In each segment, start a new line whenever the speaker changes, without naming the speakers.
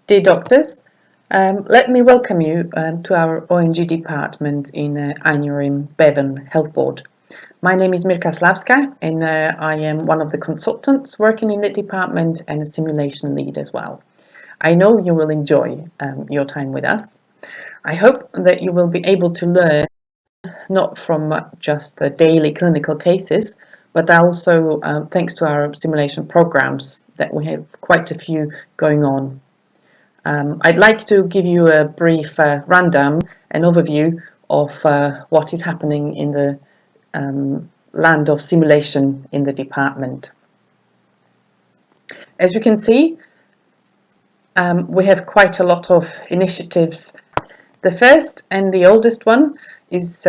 Dear doctors, let me welcome you to our ONG department in Aneurin Bevan Health Board. My name is Mirka Slavska and I am one of the consultants working in the department and a simulation lead as well. I know you will enjoy your time with us. I hope that you will be able to learn not from just the daily clinical cases, but also thanks to our simulation programs that we have quite a few going on. I'd like to give you a brief rundown and overview of what is happening in the land of simulation in the department. As you can see, we have quite a lot of initiatives. The first and the oldest one is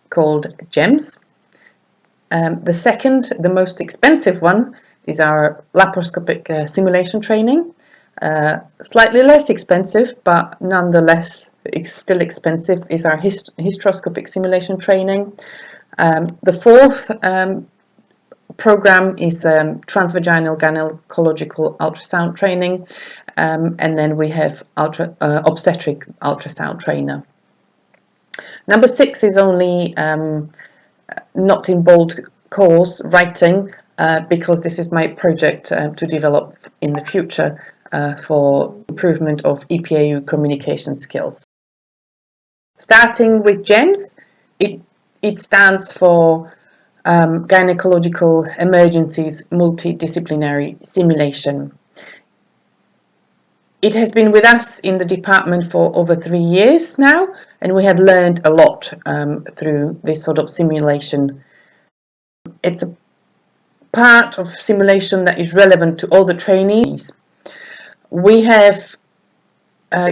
called GEMS. The second, the most expensive one, is our laparoscopic simulation training. Slightly less expensive, but nonetheless it's still expensive, is our hysteroscopic simulation training. The fourth program is transvaginal gynecological ultrasound training, and then we have obstetric ultrasound trainer. Number 6 is only not in bold course writing, because this is my project to develop in the future for improvement of EPAU communication skills. Starting with GEMS, it stands for Gynecological Emergencies Multidisciplinary Simulation. It has been with us in the department for over 3 years now, and we have learned a lot through this sort of simulation. It's a part of simulation that is relevant to all the trainees. We have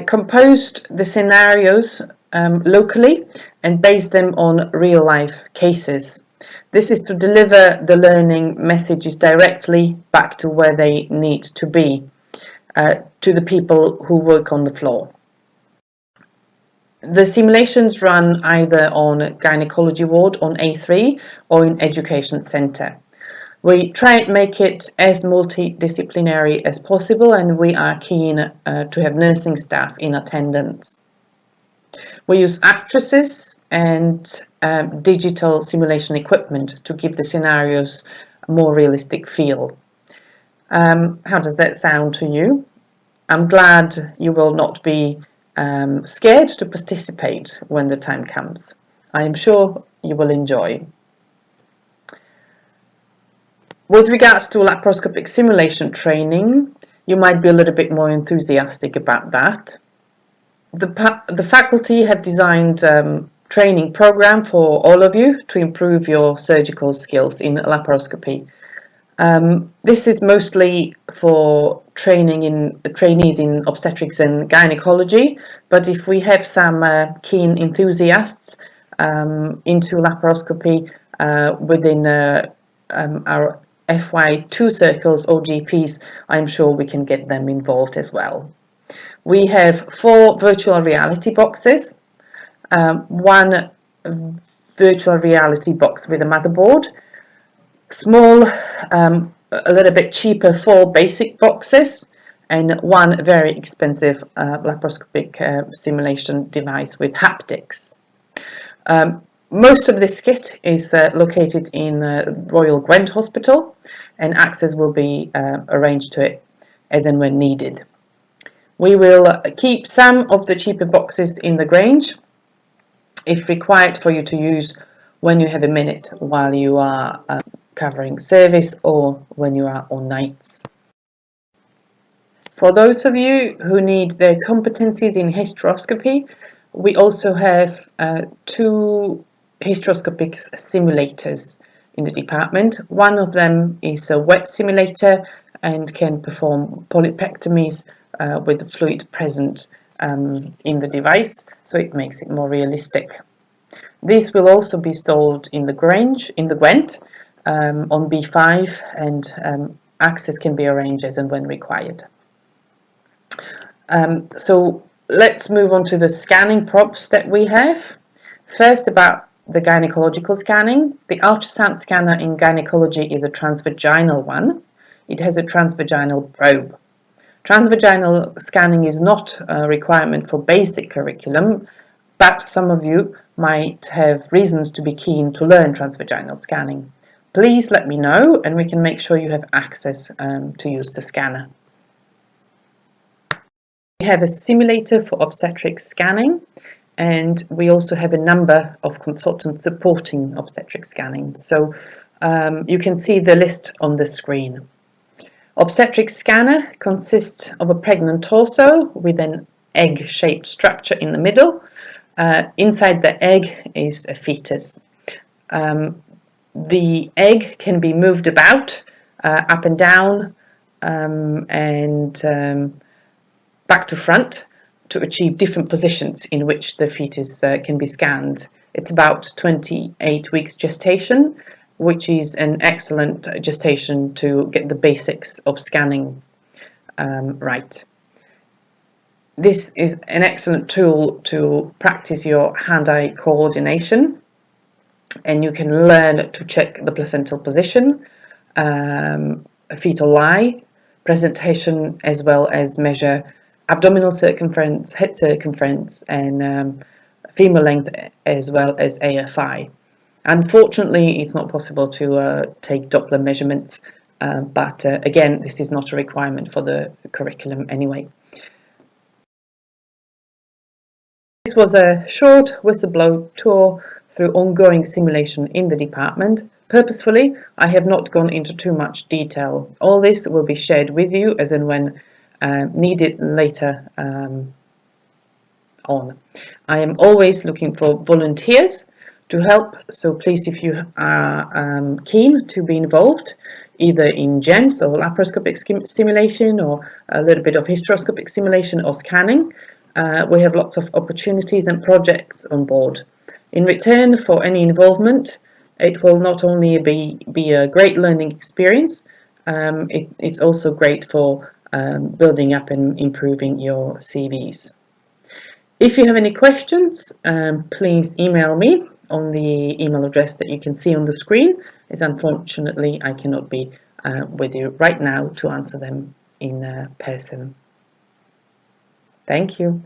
composed the scenarios locally and based them on real-life cases. This is to deliver the learning messages directly back to where they need to be, to the people who work on the floor. The simulations run either on gynecology ward on A3 or in education centre. We try and make it as multidisciplinary as possible, and we are keen to have nursing staff in attendance. We use actresses and digital simulation equipment to give the scenarios a more realistic feel. How does that sound to you? I'm glad you will not be scared to participate when the time comes. I am sure you will enjoy. With regards to laparoscopic simulation training, you might be a little bit more enthusiastic about that. The faculty have designed a training program for all of you to improve your surgical skills in laparoscopy. This is mostly for trainees in obstetrics and gynecology, but if we have some keen enthusiasts into laparoscopy within our FY2 circles or GPs, I'm sure we can get them involved as well. We have 4 virtual reality boxes, one virtual reality box with a motherboard, small, a little bit cheaper 4 basic boxes, and one very expensive laparoscopic simulation device with haptics. Most of this kit is located in Royal Gwent Hospital, and access will be arranged to it as and when needed. We will keep some of the cheaper boxes in the Grange, if required, for you to use when you have a minute while you are covering service or when you are on nights. For those of you who need their competencies in hysteroscopy, we also have 2 hysteroscopic simulators in the department. One of them is a wet simulator and can perform polypectomies with the fluid present in the device, so it makes it more realistic. This will also be installed in the Grange, in the Gwent, on B5, and access can be arranged as and when required. So let's move on to the scanning props that we have. First, about the gynecological scanning. The ultrasound scanner in gynecology is a transvaginal one. It has a transvaginal probe. Transvaginal scanning is not a requirement for basic curriculum, but some of you might have reasons to be keen to learn transvaginal scanning. Please let me know and we can make sure you have access to use the scanner. We have a simulator for obstetric scanning, and we also have a number of consultants supporting obstetric scanning. So you can see the list on the screen. Obstetric scanner consists of a pregnant torso with an egg-shaped structure in the middle. Inside the egg is a fetus. The egg can be moved about up and down and back to front to achieve different positions in which the fetus can be scanned. It's about 28 weeks gestation, which is an excellent gestation to get the basics of scanning right. This is an excellent tool to practice your hand-eye coordination, and you can learn to check the placental position, fetal lie, presentation, as well as measure abdominal circumference, head circumference, and femur length, as well as AFI. Unfortunately, it's not possible to take Doppler measurements, but again, this is not a requirement for the curriculum anyway. This was a short whistleblower tour through ongoing simulation in the department. Purposefully, I have not gone into too much detail. All this will be shared with you as and when needed later on. I am always looking for volunteers to help, so please, if you are keen to be involved, either in GEMS or laparoscopic simulation, or a little bit of hysteroscopic simulation or scanning, we have lots of opportunities and projects on board. In return for any involvement, it will not only be a great learning experience, it's also great for building up and improving your CVs. If you have any questions, please email me on the email address that you can see on the screen. It's unfortunately I cannot be with you right now to answer them in person. Thank you.